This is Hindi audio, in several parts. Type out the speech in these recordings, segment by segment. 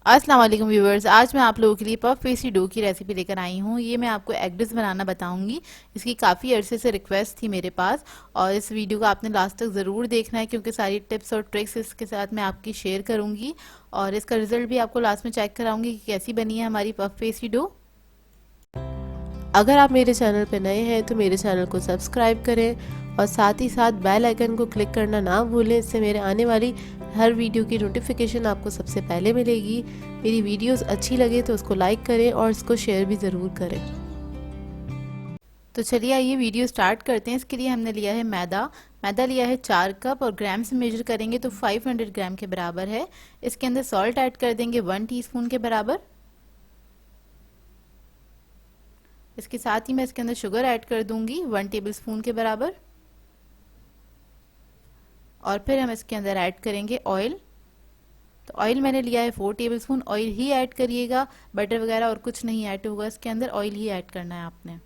अस्सलाम वालेकुम व्यूवर्स। आज मैं आप लोगों के लिए पफ पेस्ट्री डो की रेसिपी लेकर आई हूँ। ये मैं आपको एग डिश बनाना बताऊंगी। इसकी काफ़ी अरसे से रिक्वेस्ट थी मेरे पास और इस वीडियो को आपने लास्ट तक ज़रूर देखना है क्योंकि सारी टिप्स और ट्रिक्स इसके साथ मैं आपकी शेयर करूँगी और इसका रिजल्ट भी आपको लास्ट में चेक कराऊंगी कि कैसी बनी है हमारी पफ पेस्ट्री डो। अगर आप मेरे चैनल पर नए हैं तो मेरे चैनल को सब्सक्राइब करें और साथ ही साथ बेल आइकन को क्लिक करना ना भूलें। इससे मेरे आने वाली हर वीडियो की नोटिफिकेशन आपको सबसे पहले मिलेगी। मेरी वीडियोस अच्छी लगे तो उसको लाइक करें और इसको शेयर भी ज़रूर करें। तो चलिए आइए वीडियो स्टार्ट करते हैं। इसके लिए हमने लिया है मैदा लिया है 4 कप और ग्राम से मेजर करेंगे तो 500 ग्राम के बराबर है। इसके अंदर सॉल्ट ऐड कर देंगे 1 टीस्पून के बराबर। इसके साथ ही मैं इसके अंदर शुगर ऐड कर दूंगी 1 टेबलस्पून के बराबर और फिर हम इसके अंदर ऐड करेंगे ऑयल। तो ऑयल मैंने लिया है 4 टेबलस्पून। ऑयल ही ऐड करिएगा, बटर वगैरह और कुछ नहीं ऐड होगा इसके अंदर, ऑयल ही ऐड करना है आपने।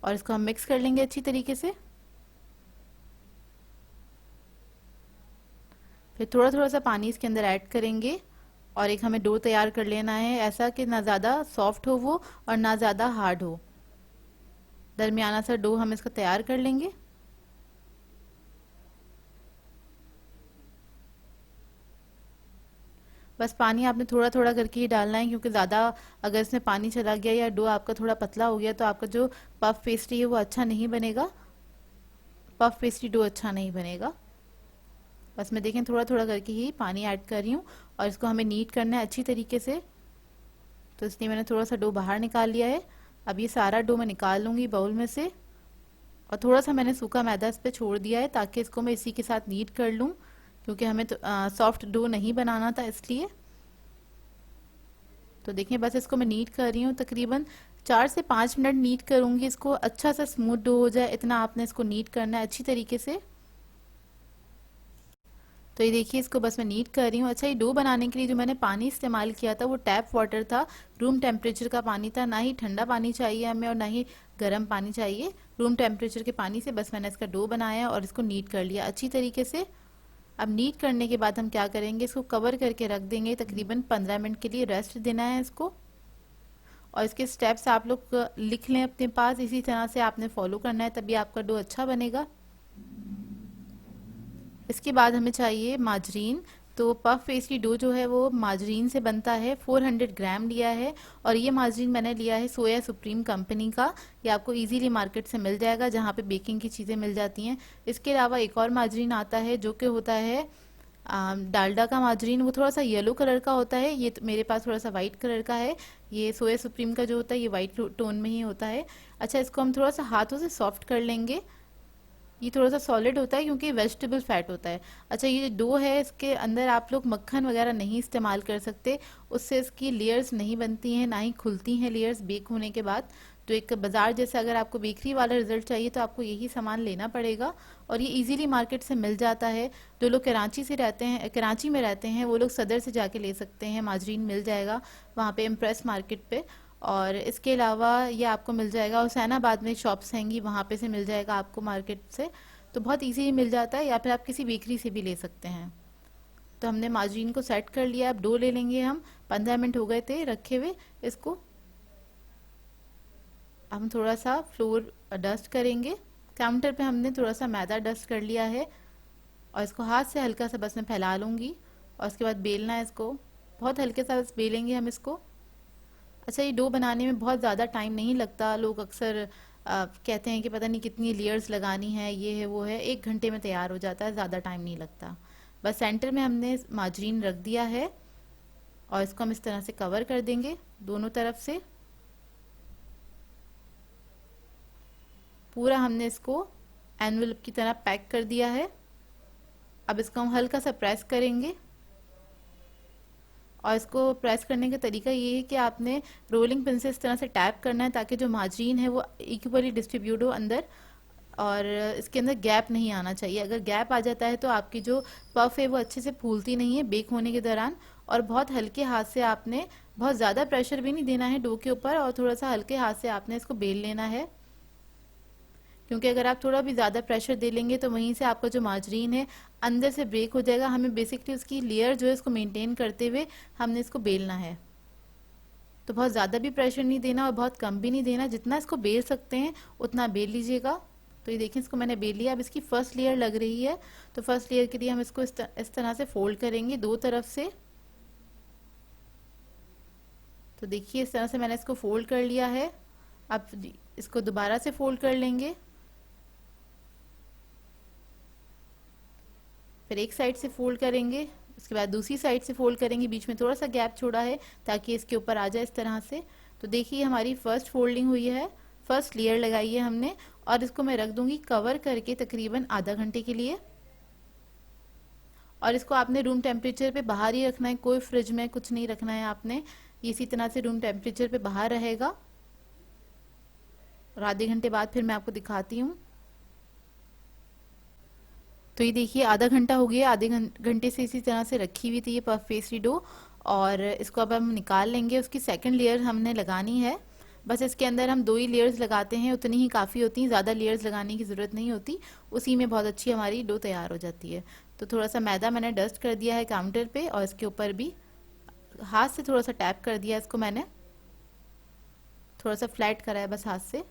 और इसको हम मिक्स कर लेंगे अच्छी तरीके से। फिर थोड़ा थोड़ा सा पानी इसके अंदर ऐड करेंगे और एक हमें डो तैयार कर लेना है, ऐसा कि ना ज़्यादा सॉफ्ट हो वो और ना ज़्यादा हार्ड हो। दरमियाना सा डो हम इसका तैयार कर लेंगे। बस पानी आपने थोड़ा थोड़ा करके ही डालना है क्योंकि ज़्यादा अगर इसमें पानी चला गया या डो आपका थोड़ा पतला हो गया तो आपका जो पफ पेस्ट्री है वो अच्छा नहीं बनेगा, पफ पेस्ट्री डो अच्छा नहीं बनेगा। बस मैं देखें थोड़ा थोड़ा करके ही पानी ऐड कर रही हूँ और इसको हमें नीट करना है अच्छी तरीके से। तो इसलिए मैंने थोड़ा सा डो बाहर निकाल लिया है। अब ये सारा डो मैं निकाल लूँगी बाउल में से और थोड़ा सा मैंने सूखा मैदा इस पर छोड़ दिया है ताकि इसको मैं इसी के साथ नीट कर लूँ क्योंकि हमें तो सॉफ्ट डो नहीं बनाना था इसलिए। तो देखिए बस इसको मैं नीट कर रही हूँ, तकरीबन 4 से 5 मिनट नीट करूँगी इसको, अच्छा सा स्मूथ डो हो जाए इतना आपने इसको नीट करना है अच्छी तरीके से। तो ये देखिए इसको बस मैं नीट कर रही हूँ। अच्छा, ये डो बनाने के लिए जो मैंने पानी इस्तेमाल किया था वो टैप वाटर था, रूम टेम्परेचर का पानी था। ना ही ठंडा पानी चाहिए हमें और ना ही गर्म पानी चाहिए, रूम टेम्परेचर के पानी से बस मैंने इसका डो बनाया और इसको नीट कर लिया अच्छी तरीके से। अब नीट करने के बाद हम क्या करेंगे, इसको कवर करके रख देंगे, तकरीबन 15 मिनट के लिए रेस्ट देना है इसको। और इसके स्टेप्स आप लोग लिख लें अपने पास, इसी तरह से आपने फॉलो करना है तभी आपका डो अच्छा बनेगा। इसके बाद हमें चाहिए माजरीन। तो पफ पेस्ट्री डो जो है वो माजरीन से बनता है। 400 ग्राम लिया है और ये माजरीन मैंने लिया है सोया सुप्रीम कंपनी का। ये आपको इजीली मार्केट से मिल जाएगा जहाँ पे बेकिंग की चीज़ें मिल जाती हैं। इसके अलावा एक और माजरीन आता है जो कि होता है डालडा का माजरीन। वो थोड़ा सा येलो कलर का होता है, ये मेरे पास थोड़ा सा वाइट कलर का है। ये सोया सुप्रीम का जो होता है ये वाइट टोन में ही होता है। अच्छा, इसको हम थोड़ा सा हाथों से सॉफ्ट कर लेंगे। ये थोड़ा सा सॉलिड होता है क्योंकि वेजिटेबल फैट होता है। अच्छा, ये डो है इसके अंदर आप लोग मक्खन वगैरह नहीं इस्तेमाल कर सकते, उससे इसकी लेयर्स नहीं बनती हैं ना ही खुलती हैं लेयर्स बेक होने के बाद। तो एक बाजार जैसे अगर आपको बेकरी वाला रिजल्ट चाहिए तो आपको यही सामान लेना पड़ेगा और ये इजीली मार्केट से मिल जाता है। जो लोग कराची से रहते हैं, कराची में रहते हैं, वो लोग सदर से जाके ले सकते हैं, माजरीन मिल जाएगा वहाँ पे इम्प्रेस मार्केट पे। और इसके अलावा ये आपको मिल जाएगा हुसैनाबाद में शॉप्स हैंगी, वहाँ पे से मिल जाएगा आपको मार्केट से। तो बहुत इजीली मिल जाता है या फिर आप किसी बेकरी से भी ले सकते हैं। तो हमने माजरीन को सेट कर लिया, अब डो ले लेंगे हम। 15 मिनट हो गए थे रखे हुए इसको। हम थोड़ा सा फ्लोर डस्ट करेंगे, काउंटर पे हमने थोड़ा सा मैदा डस्ट कर लिया है और इसको हाथ से हल्का सा बस मैं फैला लूँगी और उसके बाद बेलना है इसको, बहुत हल्के सा बस बेलेंगे हम इसको। अच्छा, ये डो बनाने में बहुत ज़्यादा टाइम नहीं लगता। लोग अक्सर कहते हैं कि पता नहीं कितनी लेयर्स लगानी है, ये है वो है, 1 घंटे में तैयार हो जाता है, ज़्यादा टाइम नहीं लगता। बस सेंटर में हमने माजरीन रख दिया है और इसको हम इस तरह से कवर कर देंगे दोनों तरफ से। पूरा हमने इसको एनवेलप की तरह पैक कर दिया है। अब इसको हम हल्का सा प्रेस करेंगे और इसको प्रेस करने का तरीका ये है कि आपने रोलिंग पिन से इस तरह से टैप करना है ताकि जो माजरीन है वो इक्वली डिस्ट्रीब्यूट हो अंदर और इसके अंदर गैप नहीं आना चाहिए। अगर गैप आ जाता है तो आपकी जो पफ है वो अच्छे से फूलती नहीं है बेक होने के दौरान। और बहुत हल्के हाथ से आपने, बहुत ज़्यादा प्रेशर भी नहीं देना है डो के ऊपर और थोड़ा सा हल्के हाथ से आपने इसको बेल लेना है। क्योंकि अगर आप थोड़ा भी ज़्यादा प्रेशर दे लेंगे तो वहीं से आपका जो माजरीन है अंदर से ब्रेक हो जाएगा। हमें बेसिकली उसकी लेयर जो है उसको मेंटेन करते हुए हमने इसको बेलना है। तो बहुत ज़्यादा भी प्रेशर नहीं देना और बहुत कम भी नहीं देना, जितना इसको बेल सकते हैं उतना बेल लीजिएगा। तो ये देखिए इसको मैंने बेल लिया। अब इसकी फर्स्ट लेयर लग रही है, तो फर्स्ट लेयर के लिए हम इसको इस तरह से फोल्ड करेंगे दो तरफ से। तो देखिए इस तरह से मैंने इसको फोल्ड कर लिया है। अब इसको दोबारा से फोल्ड कर लेंगे, फिर एक साइड से फोल्ड करेंगे, उसके बाद दूसरी साइड से फोल्ड करेंगे। बीच में थोड़ा सा गैप छोड़ा है ताकि इसके ऊपर आ जाए इस तरह से। तो देखिए हमारी फर्स्ट फोल्डिंग हुई है, फर्स्ट लेयर लगाई है हमने, और इसको मैं रख दूंगी कवर करके तकरीबन आधा घंटे के लिए। और इसको आपने रूम टेम्परेचर पे बाहर ही रखना है, कोई फ्रिज में कुछ नहीं रखना है आपने, इसी तरह से रूम टेम्परेचर पे बाहर रहेगा। और आधे घंटे बाद फिर मैं आपको दिखाती हूँ। तो ये देखिए आधा घंटा हो गया, आधे घंटे से इसी तरह से रखी हुई थी ये पफ पेस्ट्री डो। और इसको अब हम निकाल लेंगे। उसकी सेकंड लेयर हमने लगानी है। बस इसके अंदर हम 2 ही लेयर्स लगाते हैं, उतनी ही काफ़ी होती हैं, ज़्यादा लेयर्स लगाने की ज़रूरत नहीं होती। उसी में बहुत अच्छी हमारी डो तैयार हो जाती है। तो थोड़ा सा मैदा मैंने डस्ट कर दिया है काउंटर पे, और इसके ऊपर भी हाथ से थोड़ा सा टैप कर दिया इसको मैंने, थोड़ा सा फ्लैट करा है बस हाथ से,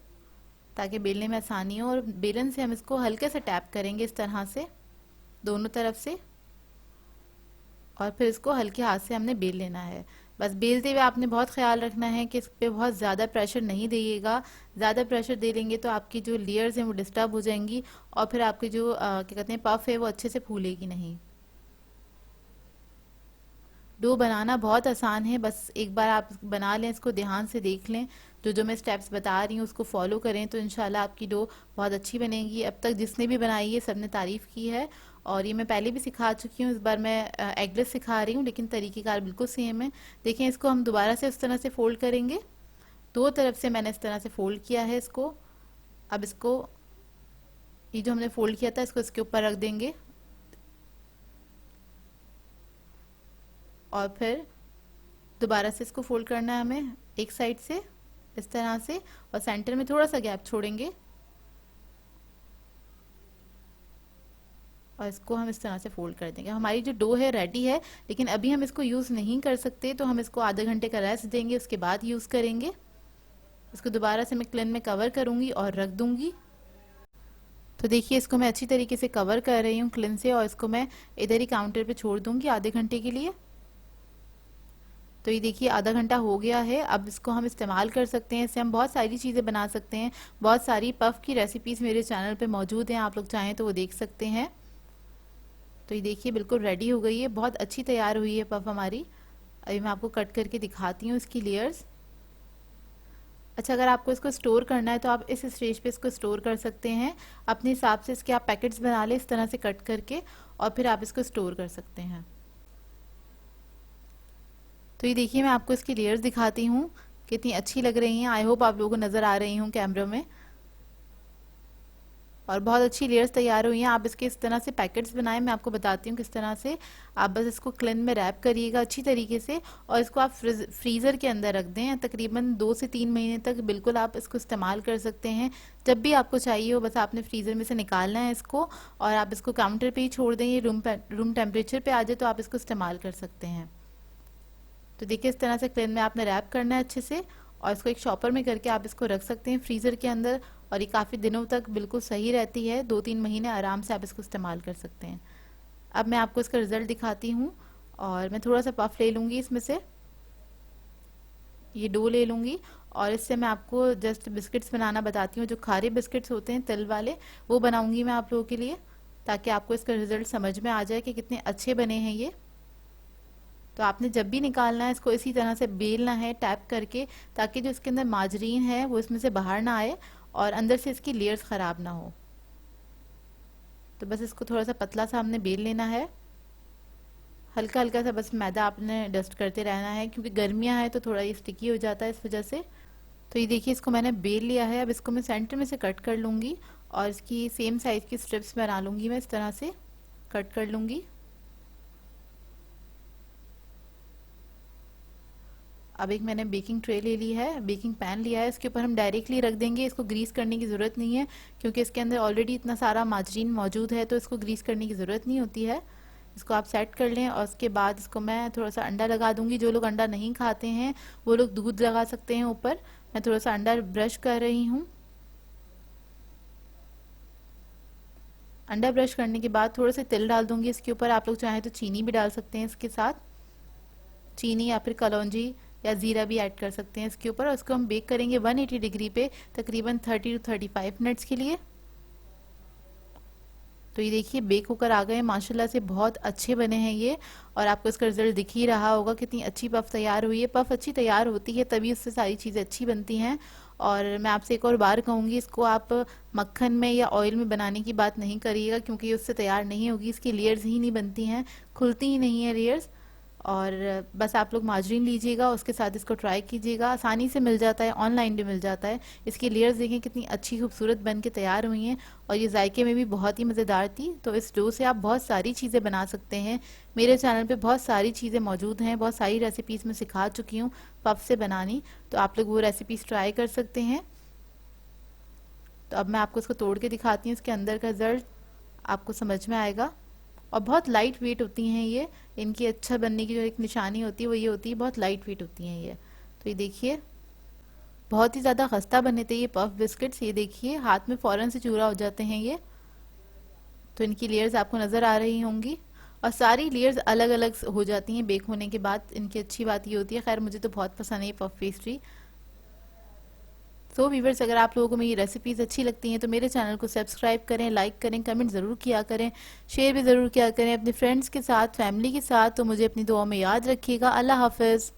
ताकि बेलने में आसानी हो। और बेलन से हम इसको हल्के से टैप करेंगे इस तरह से दोनों तरफ से, और फिर इसको हल्के हाथ से हमने बेल लेना है। बस बेलते हुए आपने बहुत ख्याल रखना है कि इस पे बहुत ज़्यादा प्रेशर नहीं दीजिएगा। ज़्यादा प्रेशर दे लेंगे तो आपकी जो लेयर्स हैं वो डिस्टर्ब हो जाएंगी, और फिर आपकी जो क्या कहते हैं पफ है वो अच्छे से फूलेगी नहीं। डो बनाना बहुत आसान है, बस एक बार आप बना लें, इसको ध्यान से देख लें, जो मैं स्टेप्स बता रही हूँ उसको फॉलो करें तो इंशाल्लाह आपकी डो बहुत अच्छी बनेगी। अब तक जिसने भी बनाई है सबने तारीफ़ की है, और ये मैं पहले भी सिखा चुकी हूँ, इस बार मैं एगलेस सिखा रही हूँ, लेकिन तरीक़ेकार बिल्कुल सेम है। देखें इसको हम दोबारा से उस तरह से फोल्ड करेंगे, दो तरफ से मैंने इस तरह से फोल्ड किया है इसको। अब इसको ये जो हमने फोल्ड किया था इसको इसके ऊपर रख देंगे, और फिर दोबारा से इसको फोल्ड करना है हमें एक साइड से इस तरह से, और सेंटर में थोड़ा सा गैप छोड़ेंगे, और इसको हम इस तरह से फोल्ड कर देंगे। हमारी जो डो है रेडी है, लेकिन अभी हम इसको यूज़ नहीं कर सकते, तो हम इसको आधे घंटे का रेस्ट देंगे, उसके बाद यूज़ करेंगे। इसको दोबारा से मैं क्लिन में कवर करूँगी और रख दूँगी। तो देखिए इसको मैं अच्छी तरीके से कवर कर रही हूँ क्लिन से, और इसको मैं इधर ही काउंटर पे छोड़ दूँगी आधे घंटे के लिए। तो ये देखिए आधा घंटा हो गया है। अब इसको हम इस्तेमाल कर सकते हैं, इससे हम बहुत सारी चीज़ें बना सकते हैं। बहुत सारी पफ की रेसिपीज़ मेरे चैनल पे मौजूद हैं, आप लोग चाहें तो वो देख सकते हैं। तो ये देखिए बिल्कुल रेडी हो गई है, बहुत अच्छी तैयार हुई है पफ हमारी। अभी मैं आपको कट करके दिखाती हूँ इसकी लेयर्स। अच्छा, अगर आपको इसको स्टोर करना है तो आप इस स्टेज पे इसको स्टोर कर सकते हैं अपने हिसाब से। इसके आप पैकेट्स बना लें इस तरह से कट करके, और फिर आप इसको स्टोर कर सकते हैं। तो ये देखिए मैं आपको इसकी लेयर्स दिखाती हूँ कितनी अच्छी लग रही हैं। आई होप आप लोगों को नज़र आ रही हूँ कैमरा में, और बहुत अच्छी लेयर्स तैयार हुई हैं। आप इसके इस तरह से पैकेट्स बनाएं, मैं आपको बताती हूँ किस तरह से। आप बस इसको क्लिन में रैप करिएगा अच्छी तरीके से, और इसको आप फ्रीज़र के अंदर रख दें तकरीबन 2 से 3 महीने तक। बिल्कुल आप इसको इस्तेमाल कर सकते हैं जब भी आपको चाहिए हो, बस आपने फ्रीज़र में से निकालना है इसको, और आप इसको काउंटर पर ही छोड़ दें, ये रूम टेम्परेचर पर आ जाए तो आप इसको इस्तेमाल कर सकते हैं। तो देखिए इस तरह से क्लिन में आपने रैप करना है अच्छे से, और इसको एक शॉपर में करके आप इसको रख सकते हैं फ्रीज़र के अंदर, और ये काफ़ी दिनों तक बिल्कुल सही रहती है। 2-3 महीने आराम से आप इसको इस्तेमाल कर सकते हैं। अब मैं आपको इसका रिज़ल्ट दिखाती हूँ, और मैं थोड़ा सा पफ ले लूँगी, इसमें से ये डो ले लूँगी, और इससे मैं आपको जस्ट बिस्किट्स बनाना बताती हूँ। जो खारे बिस्किट्स होते हैं तिल वाले, वो बनाऊँगी मैं आप लोगों के लिए, ताकि आपको इसका रिज़ल्ट समझ में आ जाए कि कितने अच्छे बने हैं ये। तो आपने जब भी निकालना है इसको इसी तरह से बेलना है टैप करके, ताकि जो इसके अंदर माजरीन है वो इसमें से बाहर ना आए, और अंदर से इसकी लेयर्स ख़राब ना हो। तो बस इसको थोड़ा सा पतला सा हमने बेल लेना है, हल्का हल्का सा बस मैदा आपने डस्ट करते रहना है, क्योंकि गर्मियाँ हैं तो थोड़ा ये स्टिकी हो जाता है इस वजह से। तो ये देखिए इसको मैंने बेल लिया है। अब इसको मैं सेंटर में से कट कर लूँगी, और इसकी सेम साइज़ की स्ट्रिप्स बना लूँगी, मैं इस तरह से कट कर लूँगी। अब एक मैंने बेकिंग ट्रे ले ली है, बेकिंग पैन लिया है, इसके ऊपर हम डायरेक्टली रख देंगे। इसको ग्रीस करने की ज़रूरत नहीं है क्योंकि इसके अंदर ऑलरेडी इतना सारा मार्जरीन मौजूद है, तो इसको ग्रीस करने की ज़रूरत नहीं होती है। इसको आप सेट कर लें और उसके बाद इसको मैं थोड़ा सा अंडा लगा दूंगी। जो लोग अंडा नहीं खाते हैं वो लोग दूध लगा सकते हैं ऊपर। मैं थोड़ा सा अंडा ब्रश कर रही हूँ। अंडा ब्रश करने के बाद थोड़ा सा तिल डाल दूंगी इसके ऊपर। आप लोग चाहें तो चीनी भी डाल सकते हैं इसके साथ, चीनी या फिर कलौंजी या ज़ीरा भी ऐड कर सकते हैं इसके ऊपर। और इसको हम बेक करेंगे 180 डिग्री पे तकरीबन 30 to 35 मिनट्स के लिए। तो ये देखिए बेक होकर आ गए माशाल्लाह से, बहुत अच्छे बने हैं ये। और आपको इसका रिजल्ट दिख ही रहा होगा कितनी अच्छी पफ तैयार हुई है। पफ अच्छी तैयार होती है तभी उससे सारी चीज़ें अच्छी बनती हैं। और मैं आपसे एक और बार कहूँगी, इसको आप मक्खन में या ऑयल में बनाने की बात नहीं करिएगा क्योंकि उससे तैयार नहीं होगी। इसकी लेयर्स ही नहीं बनती हैं, खुलती ही नहीं है लेयर्स। और बस आप लोग मार्जरीन लीजिएगा, उसके साथ इसको ट्राई कीजिएगा। आसानी से मिल जाता है, ऑनलाइन भी मिल जाता है। इसकी लेयर्स देखें कितनी अच्छी खूबसूरत बन के तैयार हुई हैं और ये जायके में भी बहुत ही मज़ेदार थी। तो इस डो से आप बहुत सारी चीज़ें बना सकते हैं। मेरे चैनल पे बहुत सारी चीज़ें मौजूद हैं, बहुत सारी रेसिपीज़ मैं सिखा चुकी हूँ पफ से बनानी, तो आप लोग वो रेसिपीज़ ट्राई कर सकते हैं। तो अब मैं आपको इसको तोड़ के दिखाती हूँ, इसके अंदर का रिजल्ट आपको समझ में आएगा। और बहुत लाइट वेट होती हैं ये, इनकी अच्छा बनने की जो एक निशानी होती है वो ये होती है, बहुत लाइट वेट होती हैं ये। तो ये देखिए बहुत ही ज़्यादा खस्ता बने थे ये पफ बिस्किट्स। ये देखिए हाथ में फ़ौरन से चूरा हो जाते हैं ये। तो इनकी लेयर्स आपको नज़र आ रही होंगी और सारी लेयर्स अलग अलग हो जाती हैं बेक होने के बाद। इनकी अच्छी बात ये होती है, खैर मुझे तो बहुत पसंद है ये पफ पेस्ट्री। सो व्यूवर्स, अगर आप लोगों को मेरी रेसिपीज़ अच्छी लगती हैं तो मेरे चैनल को सब्सक्राइब करें, लाइक करें, कमेंट ज़रूर किया करें, शेयर भी ज़रूर किया करें अपने फ्रेंड्स के साथ, फैमिली के साथ। तो मुझे अपनी दुआ में याद रखिएगा। अल्लाह हाफ़िज़।